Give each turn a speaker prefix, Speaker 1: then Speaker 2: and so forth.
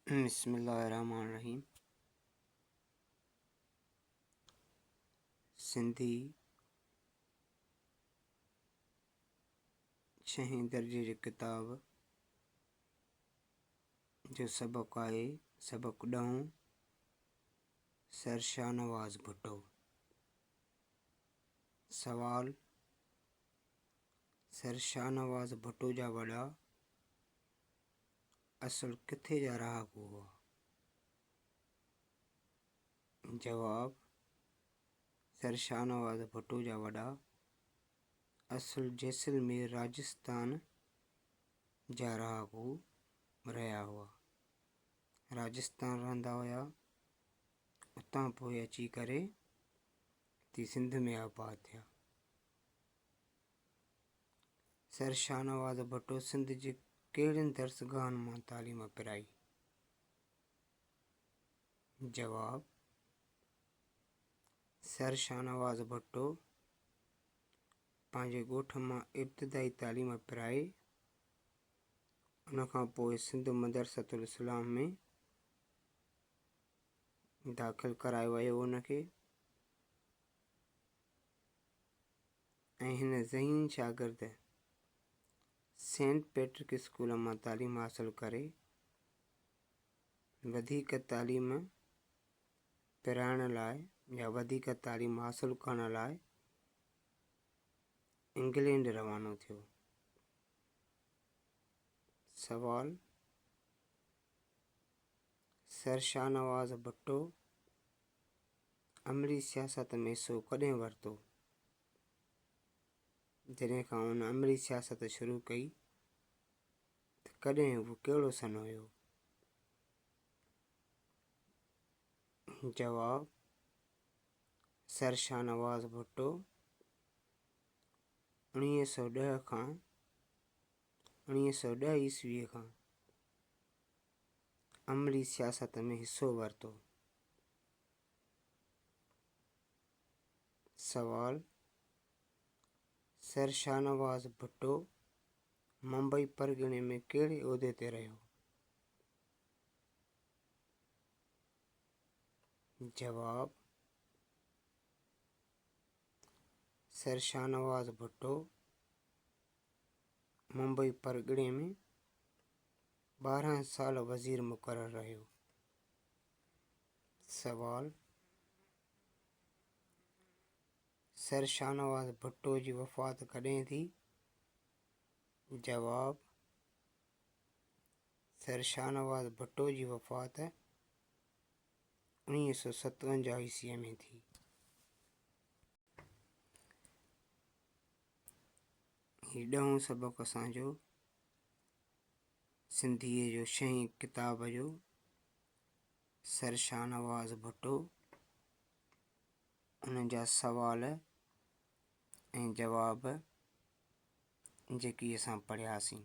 Speaker 1: बिस्मिल्लाहिर्रहमानिर्रहीम। सिंधी 6हीं दर्जे जी किताब जो सबक़ु आहे सबक़ु 10 सर शाहनवाज़ भुट्टो। सवाल: सर शाहनवाज़ भुट्टो जा वॾा असुल किथे जा रहाकू हुआ? जवाब: सर शाहनवाज़ भुट्टो जा वॾा असुल जैसलमेर राजस्थान जा रहाकू रहिया हुआ। राजस्थान रहंदा हुआ, उतां पोइ अची करे ती सिंध में आबाद थिया। सर शाहनवाज़ भुट्टो सिंध जे कहिड़ियुनि दर्सगाहनि मां तालीम पिराई? जवाब: सर शाहनवाज़ भुट्टो पंहिंजे ॻोठ मां इब्तिदाई तालीम पिराए, उनखां पोइ सिंध मदरसतुल इस्लाम में दाख़िल करायो वियो उनखे, ऐं हिन ज़हीन शागिर्द सेंट पैट्रिक स्कूल मां तालीम हासिल करे वधीक तालीम पिराइण लाइ या वधीक तालीम हासिल करण लाइ इंग्लैंड रवानो थियो। सवाल: सर शाहनवाज़ भुट्टो अमली सियासत में हिस्सो कॾहिं वरितो? जॾहिं खां उन अमली सियासत शुरू कई त कॾहिं उहो कहिड़ो सन हुयो? जवाब: सर शाहनवाज़ भुट्टो 1910 ईस्वीअ खां अमली सियासत में हिस्सो वरितो। सवाल: सर शाहनवाज़ भुट्टो मुंबई परगिणे में कहिड़े उहिदे ते रहियो? जवाब: सर शाहनवाज़ भुट्टो मुंबई परगिणे में 12 साल वज़ीर मुक़र्रर रहियो। सवाल: सर शाहनवाज़ भुट्टो जी वफ़ात कॾहिं थी? जवाब: सर शाहनवाज़ भुट्टो जी वफ़ात 1957 ईस्वीअ में थी। ही 10हों सबक़ु असांजो सिंधीअ जो 6हीं किताब जो सर शाहनवाज़ भुट्टो, उन जा सवाल ऐं जवाब जेकी असां पढ़ियासीं।